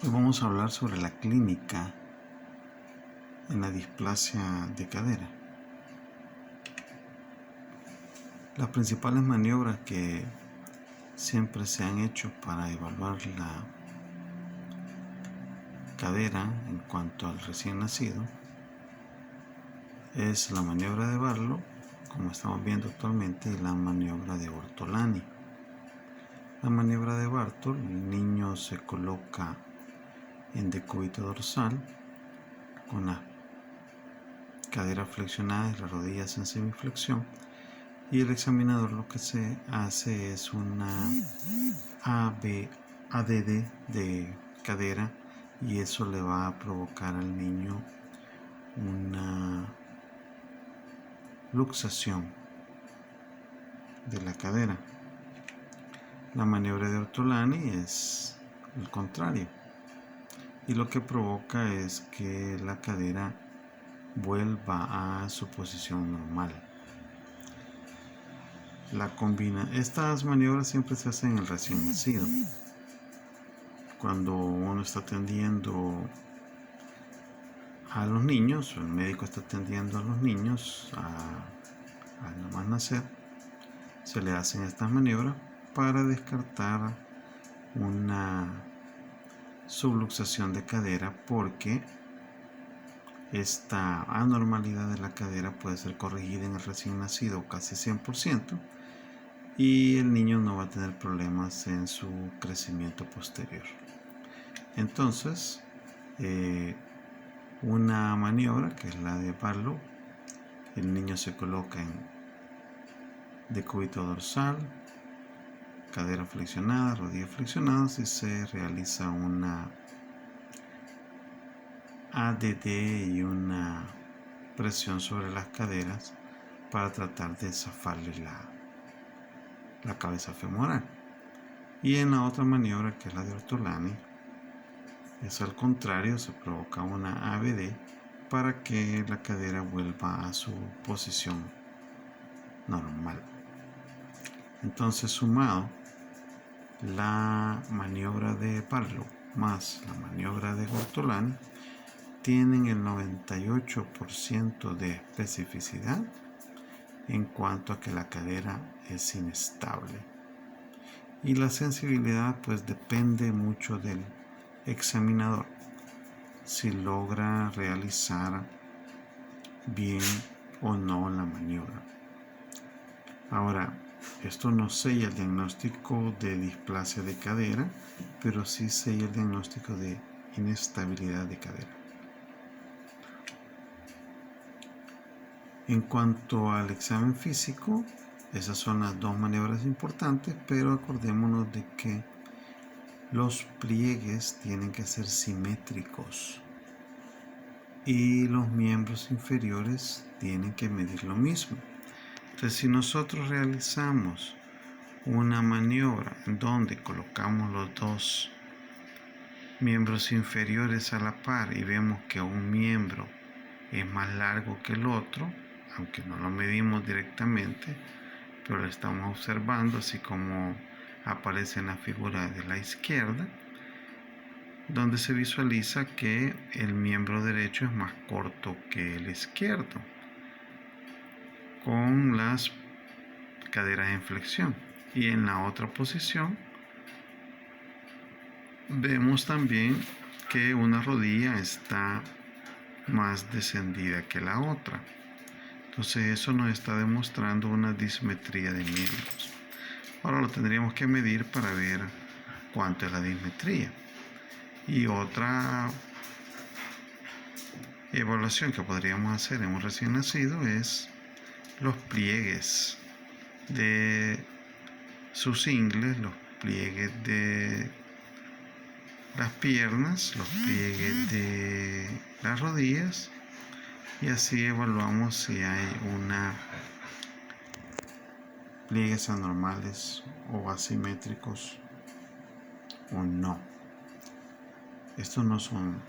Hoy vamos a hablar sobre la clínica en la displasia de cadera. Las principales maniobras que siempre se han hecho para evaluar la cadera en cuanto al recién nacido es la maniobra de Barlow, como estamos viendo actualmente, y la maniobra de Ortolani. La maniobra de Barlow, el niño se coloca en decúbito dorsal con las caderas flexionadas y las rodillas en semiflexión, y el examinador lo que se hace es una ADD de cadera, y eso le va a provocar al niño una luxación de la cadera. La maniobra de Ortolani es el contrario, y lo que provoca es que la cadera vuelva a su posición normal. Estas maniobras siempre se hacen en el recién nacido. Cuando uno está atendiendo a los niños, el médico está atendiendo a los niños al nomás nacer, se le hacen estas maniobras para descartar una subluxación de cadera, porque esta anormalidad de la cadera puede ser corregida en el recién nacido casi 100%, y el niño no va a tener problemas en su crecimiento posterior. Entonces, una maniobra que es la de Barlow, el niño se coloca en decúbito dorsal, cadera flexionada, rodillas flexionadas, y se realiza una ADD y una presión sobre las caderas para tratar de zafarle la cabeza femoral. Y en la otra maniobra, que es la de Ortolani, es al contrario, se provoca una ABD para que la cadera vuelva a su posición normal. Entonces, sumado la maniobra de Barlow más la maniobra de Ortolani, tienen el 98% de especificidad en cuanto a que la cadera es inestable. Y la sensibilidad pues depende mucho del examinador, si logra realizar bien o no la maniobra. Ahora, esto no sella el diagnóstico de displasia de cadera, pero sí sella el diagnóstico de inestabilidad de cadera. En cuanto al examen físico, esas son las dos maniobras importantes, pero acordémonos de que los pliegues tienen que ser simétricos y los miembros inferiores tienen que medir lo mismo. Entonces, si nosotros realizamos una maniobra en donde colocamos los dos miembros inferiores a la par y vemos que un miembro es más largo que el otro, aunque no lo medimos directamente, pero lo estamos observando, así como aparece en la figura de la izquierda, donde se visualiza que el miembro derecho es más corto que el izquierdo, con las caderas en flexión. Y en la otra posición vemos también que una rodilla está más descendida que la otra. Entonces eso nos está demostrando una dismetría de miembros. Ahora lo tendríamos que medir para ver cuánto es la dismetría. Y otra evaluación que podríamos hacer en un recién nacido es los pliegues de sus ingles, los pliegues de las piernas, los pliegues de las rodillas, y así evaluamos si hay pliegues anormales o asimétricos o no. Estos no son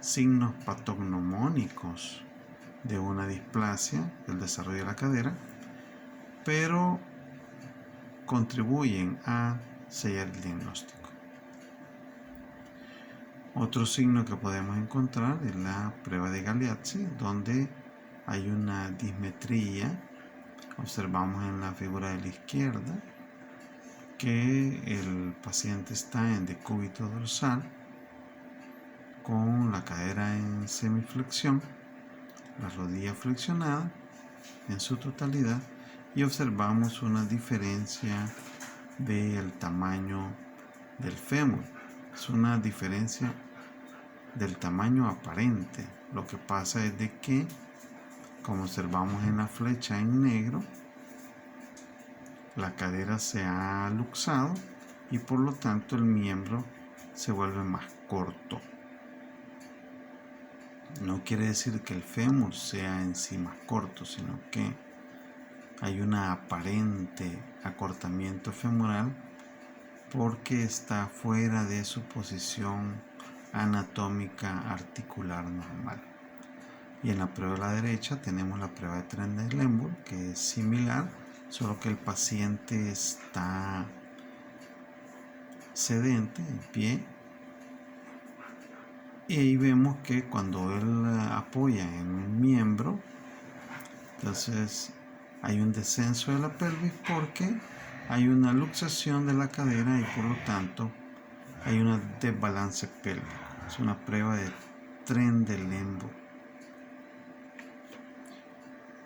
signos patognomónicos de una displasia del desarrollo de la cadera, pero contribuyen a sellar el diagnóstico. Otro signo que podemos encontrar es la prueba de Galeazzi, donde hay una dismetría. Observamos en la figura de la izquierda que el paciente está en decúbito dorsal con la cadera en semiflexión, la rodilla flexionada en su totalidad, y observamos una diferencia del tamaño del fémur. Es una diferencia del tamaño aparente. Lo que pasa es de que, como observamos en la flecha en negro, la cadera se ha luxado y por lo tanto el miembro se vuelve más corto. No quiere decir que el fémur sea en sí más corto, sino que hay un aparente acortamiento femoral porque está fuera de su posición anatómica articular normal. Y en la prueba de la derecha tenemos la prueba de Trendelenburg, que es similar, solo que el paciente está sedente, en pie, y ahí vemos que cuando él apoya en un miembro, entonces hay un descenso de la pelvis porque hay una luxación de la cadera y por lo tanto hay un desbalance pélvico. Es una prueba de Trendelenburg.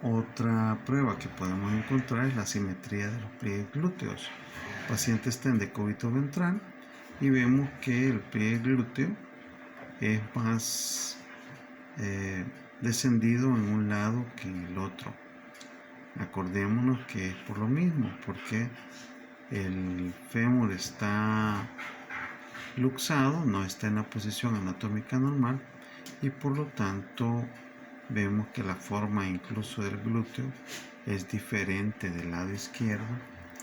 Otra prueba que podemos encontrar es la simetría de los pliegues glúteos. El paciente está en decúbito ventral y vemos que el pliegue glúteo es más descendido en un lado que en el otro. Acordémonos que es por lo mismo, porque el fémur está luxado, no está en la posición anatómica normal y por lo tanto vemos que la forma incluso del glúteo es diferente del lado izquierdo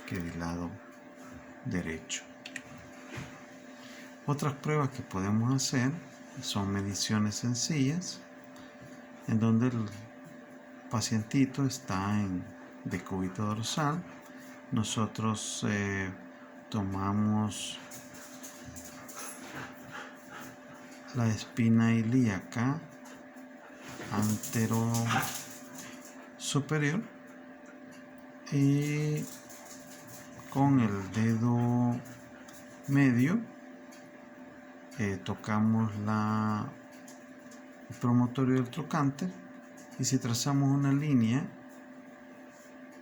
que del lado derecho. Otras pruebas que podemos hacer son mediciones sencillas en donde el pacientito está en decúbito dorsal. Nosotros tomamos la espina ilíaca antero superior y con el dedo medio tocamos el promontorio del trocánter, y si trazamos una línea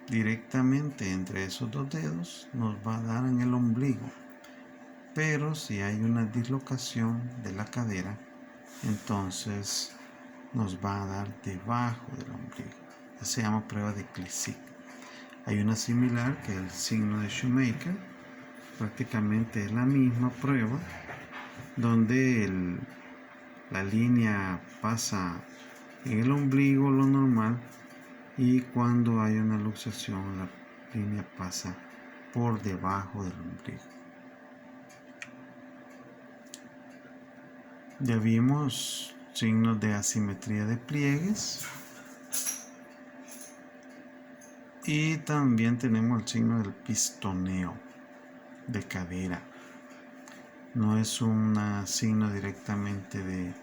directamente entre esos dos dedos nos va a dar en el ombligo, pero si hay una dislocación de la cadera entonces nos va a dar debajo del ombligo. Se llama prueba de Klisyk. Hay una similar que es el signo de Shoemaker, prácticamente es la misma prueba donde la línea pasa en el ombligo, lo normal, y cuando hay una luxación la línea pasa por debajo del ombligo. Ya vimos signos de asimetría de pliegues y también tenemos el signo del pistoneo de cadera. No es un signo directamente de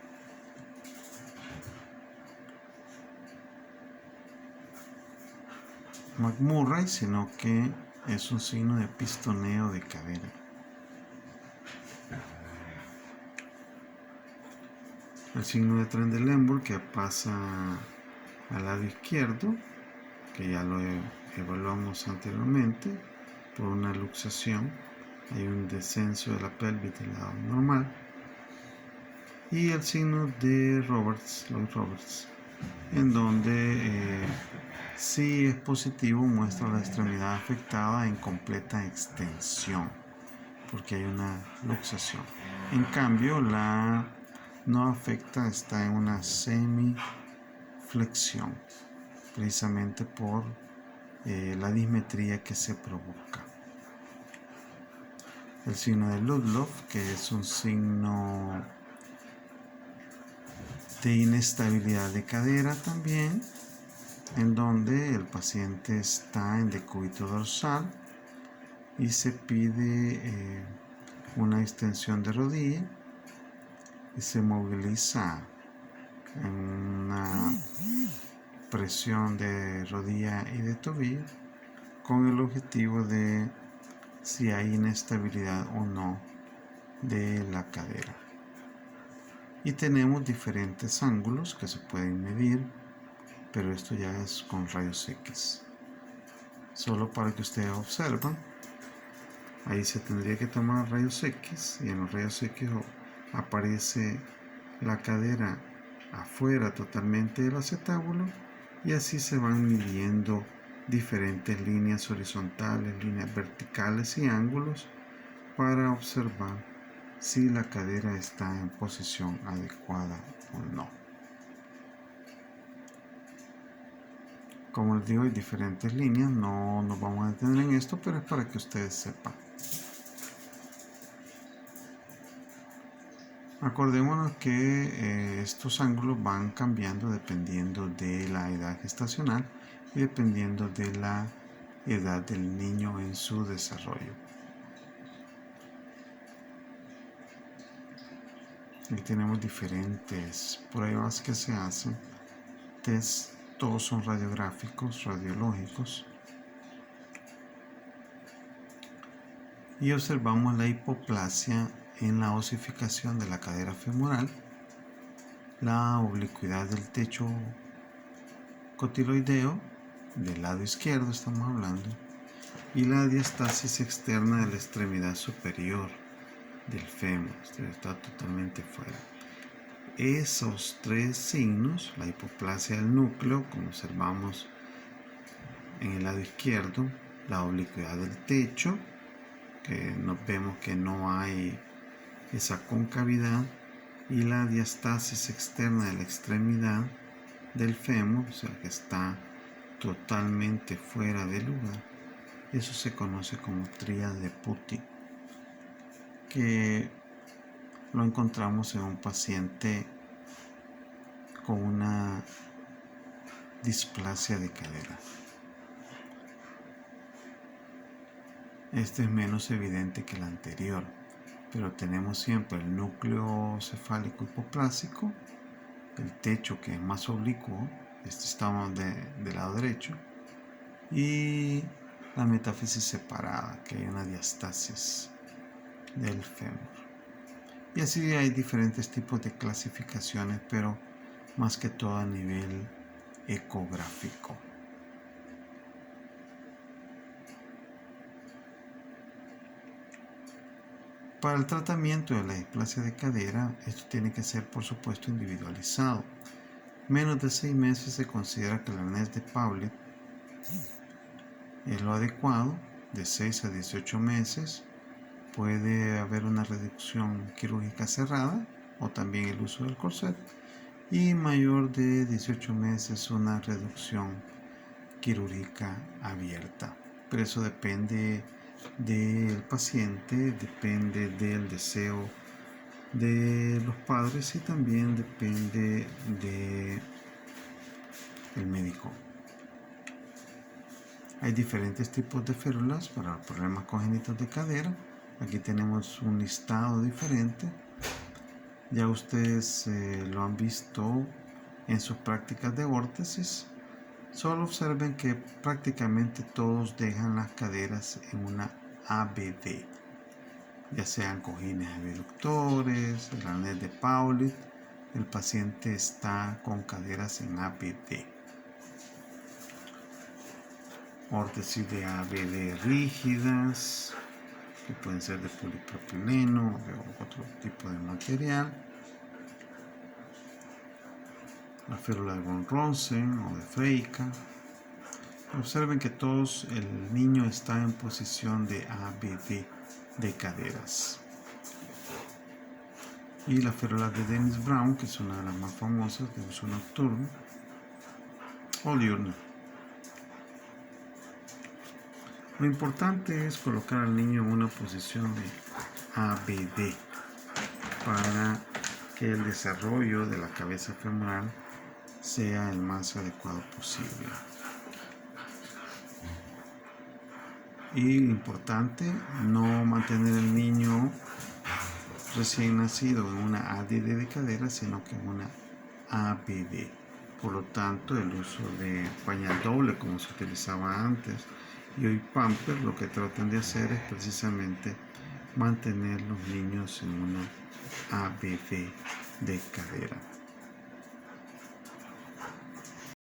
McMurray, sino que es un signo de pistoneo de cadera. El signo de Trendelenburg, que pasa al lado izquierdo, que ya lo evaluamos anteriormente, por una luxación, hay un descenso de la pelvis del lado normal. Y el signo de Lloyd Roberts, en donde si es positivo muestra la extremidad afectada en completa extensión, porque hay una luxación. En cambio, la no afecta, está en una semiflexión, precisamente por la dismetría que se provoca. El signo de Ludlow, que es un signo de inestabilidad de cadera también, en donde el paciente está en decúbito dorsal y se pide una extensión de rodilla, y se moviliza en una presión de rodilla y de tobillo con el objetivo de si hay inestabilidad o no de la cadera. Y tenemos diferentes ángulos que se pueden medir, pero esto ya es con rayos X. Solo para que ustedes observen, ahí se tendría que tomar rayos X y en los rayos X aparece la cadera afuera totalmente del acetábulo y así se van midiendo diferentes líneas horizontales, líneas verticales y ángulos para observar si la cadera está en posición adecuada o no. Como les digo, hay diferentes líneas, no nos vamos a detener en esto, pero es para que ustedes sepan. Acordémonos que estos ángulos van cambiando dependiendo de la edad gestacional y dependiendo de la edad del niño en su desarrollo. Aquí tenemos diferentes pruebas que se hacen, test, todos son radiográficos, radiológicos. Y observamos la hipoplasia en la osificación de la cadera femoral, la oblicuidad del techo cotiloideo, del lado izquierdo estamos hablando, y la diastasis externa de la extremidad superior del fémur, está totalmente fuera. Esos tres signos, la hipoplasia del núcleo, como observamos en el lado izquierdo, la oblicuidad del techo, que nos vemos que no hay esa concavidad, y la diastasis externa de la extremidad del fémur, o sea que está totalmente fuera de lugar. Eso se conoce como tríade de Putti, que lo encontramos en un paciente con una displasia de cadera. Este es menos evidente que el anterior, pero tenemos siempre el núcleo cefálico hipoplásico, el techo que es más oblicuo, estamos del lado derecho, y la metáfisis separada, que hay una diastasis del fémur. Y así hay diferentes tipos de clasificaciones, pero más que todo a nivel ecográfico. Para el tratamiento de la displasia de cadera, esto tiene que ser, por supuesto, individualizado. Menos de 6 meses se considera que el arnés de Paulet es lo adecuado. De 6 a 18 meses puede haber una reducción quirúrgica cerrada o también el uso del corset, y mayor de 18 meses una reducción quirúrgica abierta. Pero eso depende del paciente, depende del deseo de los padres y también depende del médico. Hay diferentes tipos de férulas para problemas congénitos de cadera. Aquí tenemos un listado diferente. Ya ustedes lo han visto en sus prácticas de órtesis. Solo observen que prácticamente todos dejan las caderas en una ABD, ya sean cojines abductores, el arnés de Paulet, el paciente está con caderas en ABD. Órtesis de ABD rígidas, que pueden ser de polipropileno o de otro tipo de material. La férula de von Rosen o de Freica. Observen que todos, el niño está en posición de ABD de caderas. Y la férula de Dennis Brown, que es una de las más famosas de uso nocturno o diurno. Lo importante es colocar al niño en una posición de ABD para que el desarrollo de la cabeza femoral sea el más adecuado posible. Y importante, no mantener el niño recién nacido en una ADD de cadera, sino que en una ABD. Por lo tanto, el uso de pañal doble, como se utilizaba antes, y hoy Pampers, lo que tratan de hacer es precisamente mantener los niños en una ABD de cadera.